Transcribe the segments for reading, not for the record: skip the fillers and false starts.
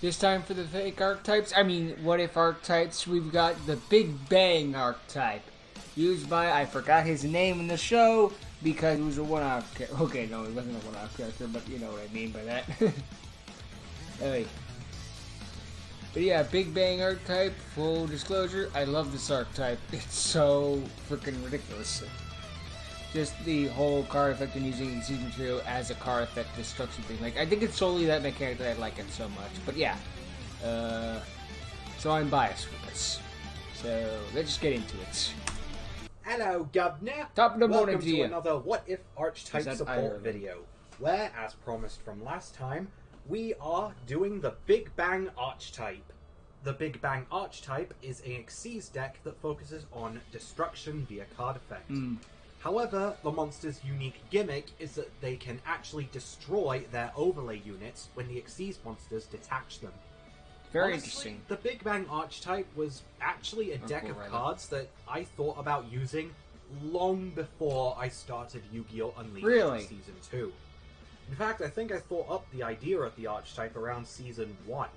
This time for the fake archetypes, I mean, what if archetypes, we've got the Big Bang archetype. Used by, I forgot his name in the show, because he was a one-off character. Okay, no, he wasn't a one-off character, but you know what I mean by that. Anyway. But yeah, Big Bang archetype, full disclosure, I love this archetype. It's so freaking ridiculous. Just the whole card effect and using Exceed material as a card effect destruction thing. Like, I think it's solely that mechanic that I like it so much. But yeah. So I'm biased for this. So let's just get into it. Hello, Governor. Top of the morning Welcome to you. Another What If Archetype support Ireland? video, where, as promised from last time, we are doing the Big Bang Archetype. The Big Bang Archetype is an Xyz deck that focuses on destruction via card effect. However, the monster's unique gimmick is that they can actually destroy their overlay units when the Xyz monsters detach them. Very Honestly, interesting. The Big Bang Archetype was actually a deck of cards that I thought about using long before I started Yu-Gi-Oh! Unleashed Season 2. In fact, I think I thought up the idea of the archetype around Season 1.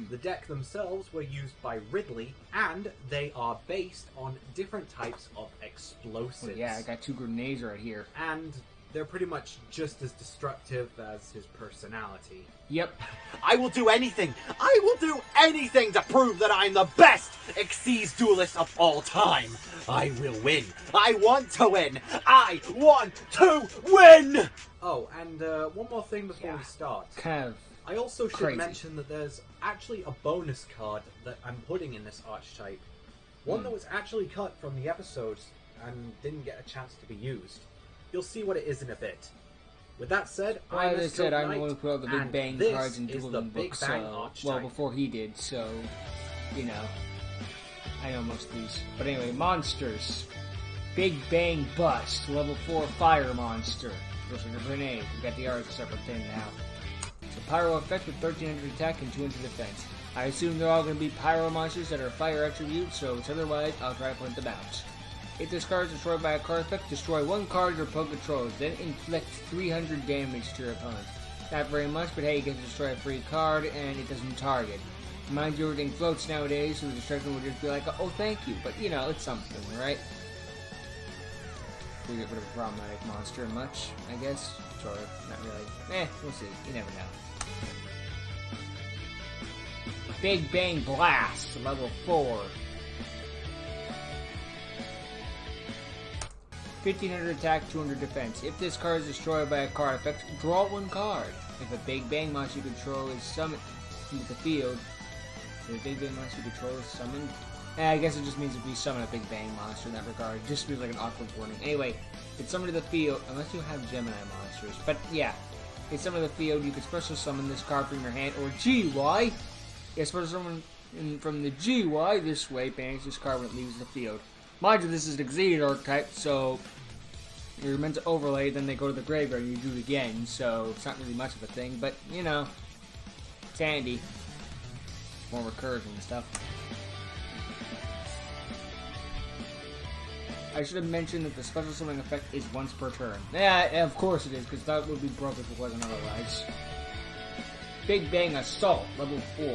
The deck themselves were used by Ridley, and they are based on different types of explosives. Well, yeah, I got 2 grenades right here. And they're pretty much just as destructive as his personality. Yep. I will do anything! I will do anything to prove that I'm the best Xyz duelist of all time! I will win! I want to win! I want to win! Oh, and one more thing before we start. Kind of. I also should crazy. mention that there's actually a bonus card that I'm putting in this archetype. One that was actually cut from the episodes and didn't get a chance to be used. You'll see what it is in a bit. With that said, Well, I'm as I said, I'm Knight, going to put all the Big and Bang this cards in is the dueling Big books. Bang Well, archetype. before he did, so you know, I know most of these. But anyway, monsters. Big Bang Bust, level 4 fire monster. Goes with a grenade. We got the R as a separate thing now. It's a pyro effect with 1300 attack and 200 defense. I assume they're all going to be pyro monsters that are fire attributes, so it's otherwise, I'll try to point them out. If this card is destroyed by a card effect, destroy 1 card your opponent controls, then inflict 300 damage to your opponent. Not very much, but hey, you get to destroy a free card, and it doesn't target. Mind you, everything floats nowadays, so the destruction would just be like, oh, thank you, but you know, it's something, right? We get rid of a problematic monster much, I guess. Sort of, not really. We'll see. You never know. Big Bang Blast, level 4. 1500 attack, 200 defense. If this card is destroyed by a card effect, draw 1 card. If a Big Bang monster you control is summoned into the field, if a Big Bang monster you control is summoned, I guess it just means if you summon a Big Bang monster in that regard. It just feels like an awkward warning. Anyway, it's summoned to the field, unless you have Gemini monsters. But yeah, it's summoned to the field, you can special summon this card from your hand, or GY. Yeah, special summon from the GY this way, banish this card when it leaves the field. Mind you, this is the Xyz archetype, so you're meant to overlay, then they go to the graveyard and you do it again, so it's not really much of a thing, but you know, it's handy. More recursion and stuff. I should have mentioned that the special summoning effect is once per turn. Yeah, of course it is, because that would be broke if it wasn't otherwise. Big Bang Assault, level 4.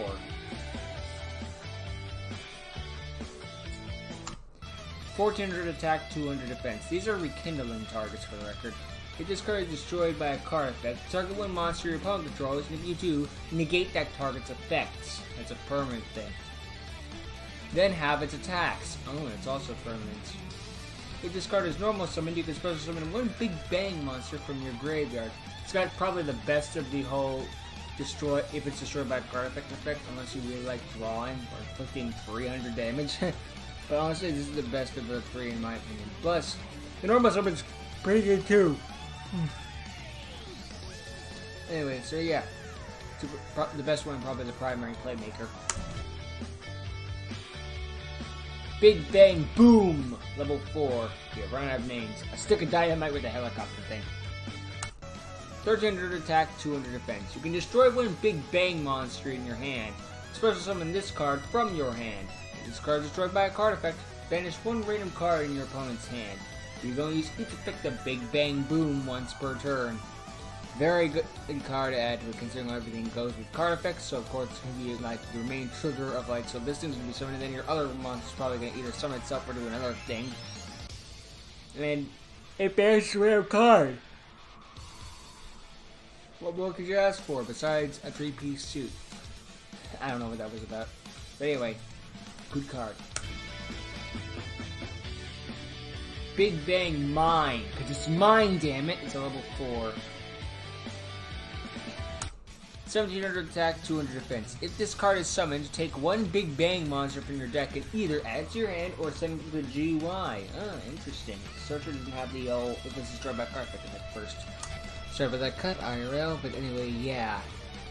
1400 attack, 200 defense. These are rekindling targets for the record. If this card is destroyed by a card effect, target 1 monster your opponent controls, and if you do, negate that target's effects. That's a permanent thing. Then have its attacks. Oh, it's also permanent. If this card is normal summoned, you can special summon 1 Big Bang monster from your graveyard. It's got probably the best of the whole destroy, if it's destroyed by a card effect, unless you really like drawing or inflicting 300 damage. But honestly, this is the best of the 3 in my opinion. Plus, the normal summon's pretty good too. Anyway, so yeah. The best one, probably the primary playmaker. Big Bang Boom, level 4. Yeah, running out of names. A stick of dynamite with a helicopter thing. 1300 attack, 200 defense. You can destroy 1 Big Bang monster in your hand. Special summon this card from your hand. If this card is destroyed by a card effect, banish 1 random card in your opponent's hand. You can only use each effect of Big Bang Boom once per turn. Very good card to add to it, considering everything goes with card effects. So of course it's gonna be like the main trigger of like, so this thing's gonna be summoned, and then your other monster's probably gonna either summon itself or do another thing. And then it bans a rare card. What more could you ask for besides a 3-piece suit? I don't know what that was about. But anyway, good card. Big Bang Mine, because it's mine, damn it. It's a level 4. 1700 attack, 200 defense. If this card is summoned, take one Big Bang monster from your deck and either add it to your hand or send it to the GY. Oh, interesting. Searcher doesn't have the old, if this is destroyed by card effect at first. Sorry for that cut, IRL, but anyway, yeah.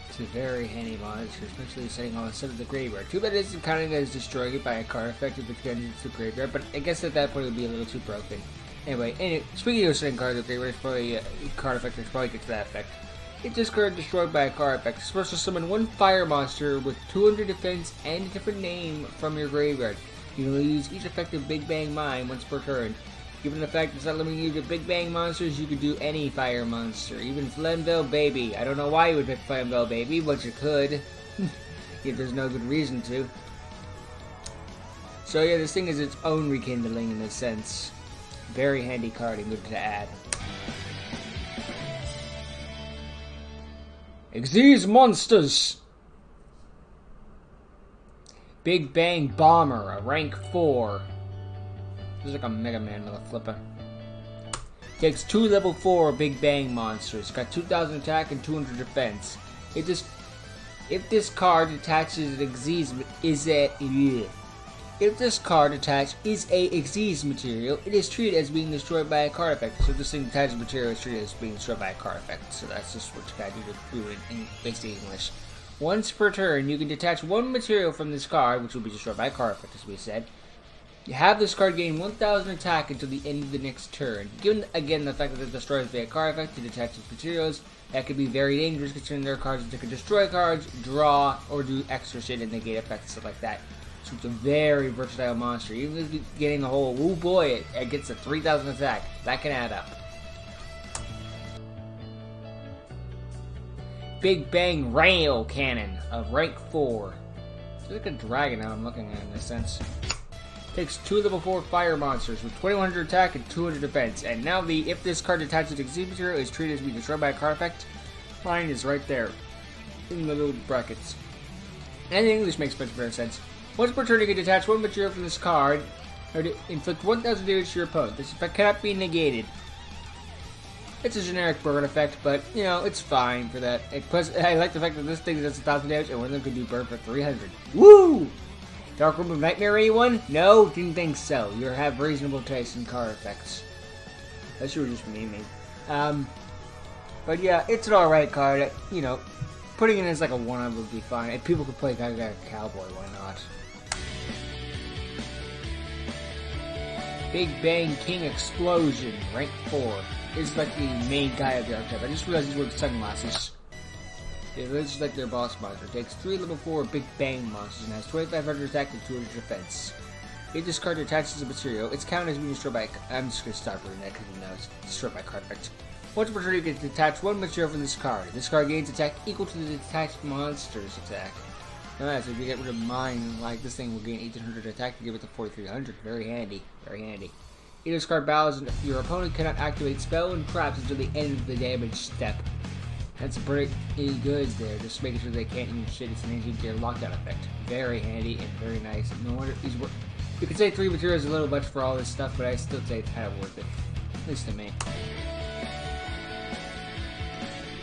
It's a very handy monster, especially setting on instead of the graveyard. Too bad it isn't counting as destroyed by a card effect if it gets into the graveyard, but I guess at that point it would be a little too broken. Anyway, speaking of setting cards in the graveyard, it's probably card effect, it's probably gets to that effect. If this card destroyed by a card effect, it's supposed to summon one fire monster with 200 defense and a different name from your graveyard. You will use each effective Big Bang Mine once per turn. Given the fact it's not limiting you to Big Bang monsters, you could do any fire monster, even Flamvell Baby. I don't know why you would pick Flamvell Baby, but you could. If there's no good reason to. So yeah, this thing is its own rekindling in a sense. Very handy card and good to add. Xyz Monsters! Big Bang Bomber, a rank 4. This is like a Mega Man with a flipper. Takes 2 level 4 Big Bang monsters. Got 2000 attack and 200 defense. If this card attaches an Xyz If this card attached is a Xyz material, it is treated as being destroyed by a card effect. So this thing attached material is treated as being destroyed by a card effect. So that's just what you gotta do to in basic English. Once per turn, you can detach one material from this card, which will be destroyed by a card effect, as we said. You have this card gain 1000 attack until the end of the next turn. Given, again, the fact that it destroys via card effect to detach its materials, that could be very dangerous considering there are cards that can destroy cards, draw, or do extra shit and negate effects and stuff like that. So it's a very versatile monster. Even if you're getting a whole, oh boy, it gets a 3000 attack. That can add up. Big Bang Rail Cannon of rank 4. It's like a dragon now I'm looking at in a sense. Takes 2 level 4 fire monsters with 2100 attack and 200 defense. And now the if this card attaches to Xyz material is treated as being destroyed by a card effect. Mine is right there. In the little brackets. And in English makes much better sense. Once per turn you can detach one material from this card or to inflict 1000 damage to your opponent. This effect cannot be negated. It's a generic burn effect, but you know, it's fine for that. Plus, I like the fact that this thing does 1000 damage and one of them can do burn for 300. Woo! Dark Room of Nightmare, anyone? No? Didn't think so. You have reasonable taste in card effects. Unless you were just memeing. But yeah, it's an alright card. You know, putting it as like a 1-up would be fine. If people could play Gaga Cowboy, why not? Big Bang King Explosion, rank 4. This is like the main guy of the archetype. I just realized he's wearing sunglasses. Yeah, this is like their boss monster. It takes 3 level 4 Big Bang monsters and has 2500 attack and 200 defense. If this card attaches a material, it's counted as being destroyed by. I'm just gonna stop reading that because you know it's destroyed by card effect. Once per turn, you can detach one material from this card. This card gains attack equal to the detached monster's attack. Now, so if you get rid of mine, like this thing will gain 1800 attack and give it to 4300. Very handy, very handy. If this card battles, your opponent cannot activate spell and traps until the end of the damage step. That's pretty good there, just making sure they can't use shit. It's an anti-gear lockdown effect. Very handy and very nice. No wonder he's you could say 3 materials is a little much for all this stuff, but I still say it's kind of worth it. At least to me.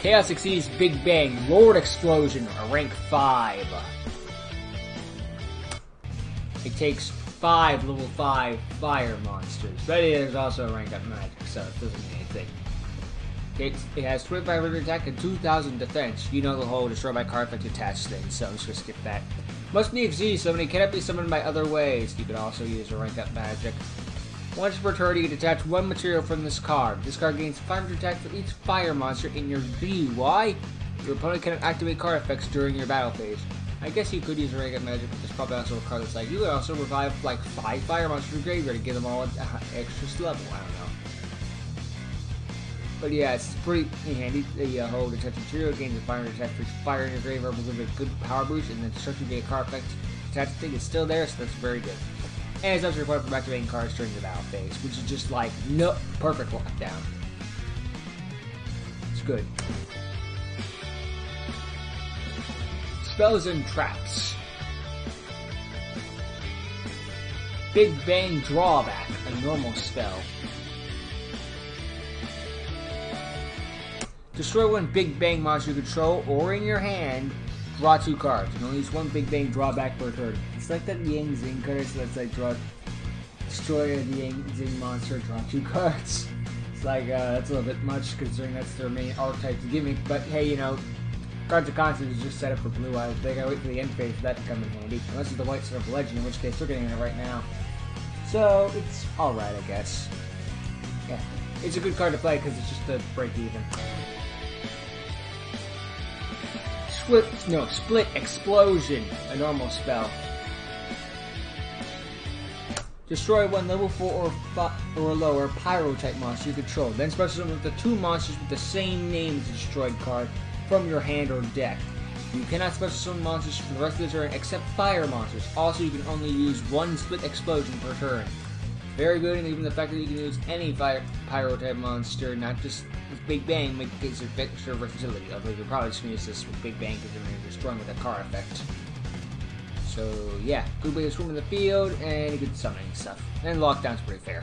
Chaos Xyz Big Bang Lord Explosion, a rank 5. It takes 5 level 5 fire monsters, but it is also a rank up magic, so it doesn't mean anything. It has 2500 attack and 2000 defense. You know the whole destroy by card effect attached thing, so I'm just gonna skip that. Must be Xyz, so it cannot be summoned by other ways. You can also use a rank up magic. Once per turn, you can detach one material from this card. This card gains 500 attack for each fire monster in your GY. Your opponent cannot activate card effects during your battle phase. I guess you could use a rank up magic, but there's probably also a card that's like, you could also revive like 5 fire monsters from your graveyard to give them all an extra level. I don't know. But yeah, it's pretty handy. The whole Detect Material gains a fire attack for fire in your graveyard will give it a good power boost, and then destruction get a card effect. Attach thing is still there, so that's very good. And it's also required for activating cards during the battle phase, which is just like, no, perfect lockdown. It's good. Spells and traps. Big Bang Drawback, a normal spell. Destroy one Big Bang monster you control or in your hand. Draw 2 cards. You can only use one Big Bang drawback per turn. It's like that Yang Zing card, so that's like destroy the Yang Zing monster, draw 2 cards. It's like, that's a little bit much considering that's their main archetype gimmick, but hey, you know, Cards of Constant is just set up for blue eyes. They gotta wait for the end phase for that to come in handy. Unless it's the White Set of Legend, in which case we're getting it right now. So, it's alright, I guess. Yeah. It's a good card to play because it's just a break even. Split Explosion, a normal spell. Destroy one level 4 or lower Pyro-type monster you control. Then special summon the 2 monsters with the same name as the destroyed card from your hand or deck. You cannot special summon monsters for the rest of the turn except fire monsters. Also, you can only use 1 Split Explosion per turn. Very good, and even the fact that you can use any Pyro-type monster, not just with Big Bang, makes it extra versatility. Although you're probably just going to use this with Big Bang because you're destroying with a card effect. So yeah, good way to swim in the field and good summoning stuff. And lockdown's pretty fair.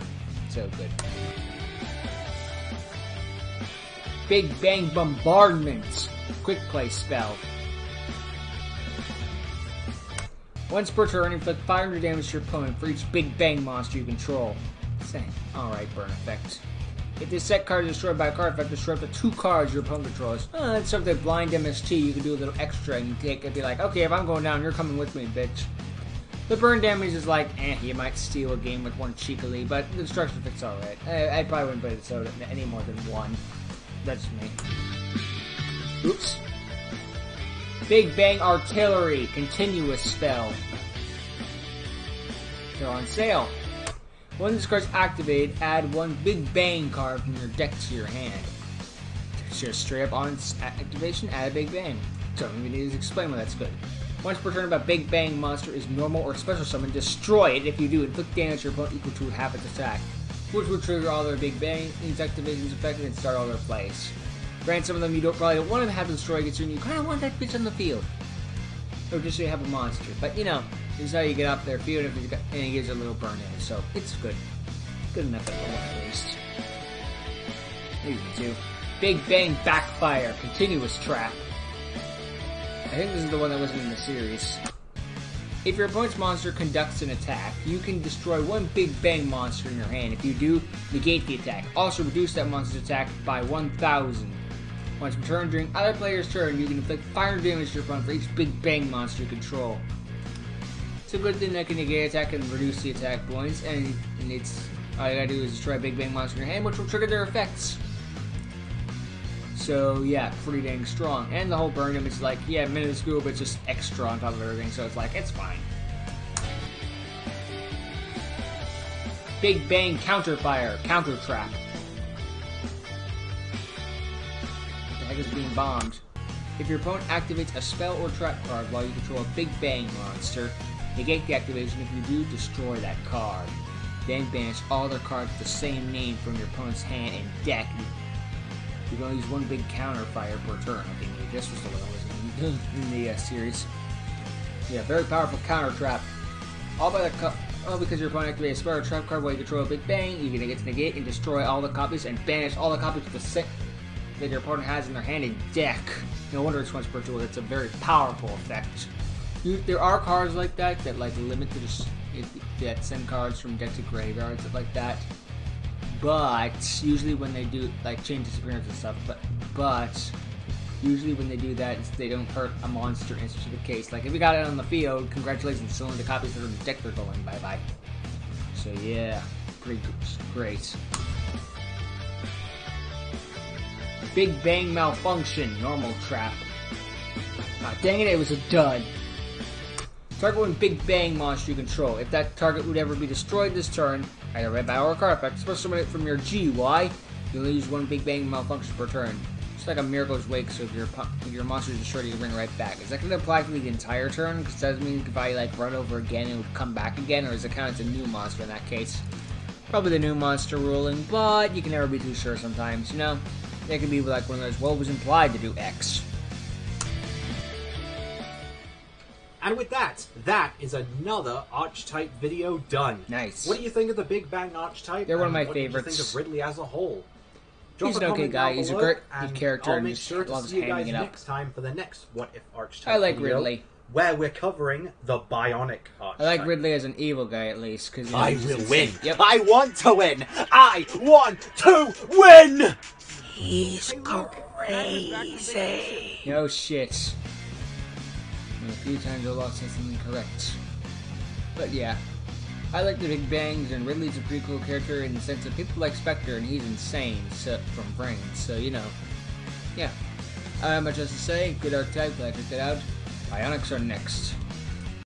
So good. Big Bang Bombardment. Quick play spell. Once per turn, inflict 500 damage to your opponent for each Big Bang monster you control. Same. Alright, burn effect. If this set card is destroyed by a card effect, destroy up to 2 cards your opponent controls. That's something like Blind MST, you can do a little extra and take and be like, okay, if I'm going down, you're coming with me, bitch. The burn damage is like, you might steal a game with 1 cheekily, but the destruction effect's alright. I probably wouldn't play this out any more than 1. That's me. Oops. Big Bang Artillery, continuous spell. They're on sale. When this card's activated, add 1 Big Bang card from your deck to your hand. Just straight up on its activation, add a Big Bang. Don't even need to explain why that's good. Once per turn, a Big Bang monster is normal or special summon, destroy it. If you do, inflict damage to your opponent equal to half its attack, which will trigger all their Big Bang activations effective and start all their plays. Grant some of them you probably don't want to have destroyed, considering you kind of want that bitch on the field. Or just so you have a monster. But you know, this is how you get up their field and it gives a little burn in. So it's good. Good enough at least. Maybe 2. Big Bang Backfire, continuous trap. I think this is the one that wasn't in the series. If your opponent's monster conducts an attack, you can destroy 1 Big Bang monster in your hand. If you do, negate the attack. Also reduce that monster's attack by 1,000. Once per turn, during other player's turn, you can inflict fire damage to your opponent for each Big Bang monster you control. It's a good thing that can negate attack and reduce the attack points, and it's all you gotta do is destroy a Big Bang monster in your hand, which will trigger their effects. So yeah, pretty dang strong. And the whole burn damage is like, yeah, minuscule, but just extra on top of everything, so it's like, it's fine. Big Bang Counterfire, Counter Trap. The heck is being bombed? If your opponent activates a spell or trap card while you control a Big Bang monster, negate the activation. If you do, destroy that card. Then banish all their cards with the same name from your opponent's hand and deck. You can only use 1 big counterfire per turn. I think this was the one that was in the series. Yeah, very powerful counter trap. All because your opponent activated a spell or trap card while you control a Big Bang. You can get to negate and destroy all the copies and banish all the copies with the set that your opponent has in their hand and deck. No wonder it's once per tool. It's a very powerful effect. There are cards like that like limit that send cards from deck to graveyard, stuff like that. But usually when they do like change disappearance and stuff, but usually when they do that, they don't hurt a monster in a specific case. Like if you got it on the field, congratulations, still in the copies that are in the deck they're going bye bye. So yeah, pretty great. Big Bang Malfunction, normal trap. Ah, dang it was a dud. Target 1 Big Bang monster you control. If that target would ever be destroyed this turn, either by battle or card effect, special summon it from your GUI. You'll use one Big Bang malfunction per turn. It's like a Miracle's Wake, so if your monster is destroyed, you bring it right back. Is that going to apply for the entire turn? Because that means if I like run over again, it would come back again, or is it count as a new monster in that case? Probably the new monster ruling, but you can never be too sure sometimes, you know? It could be like one of those, well, it was implied to do X. And with that, that is another Archetype video done. Nice. What do you think of the Big Bang Archetype? They're one of my favorites. What do you think of Ridley as a whole? He's an okay guy. He's a great character. I'll make sure to see you guys next time for the next What If Archetype I like video, Ridley. where we're covering the Bionic Archetype. I like Ridley as an evil guy, at least. Cause I will win. Yep. I want to win. I want to win! He's crazy. No shit. A few times I lost something incorrect. But yeah. I like the Big Bangs, and Ridley's a pretty cool character in the sense that people like Spectre, and he's insane from brains, so, you know. Yeah. I don't have much else to say. Good archetype, glad I checked it out. Bionics are next.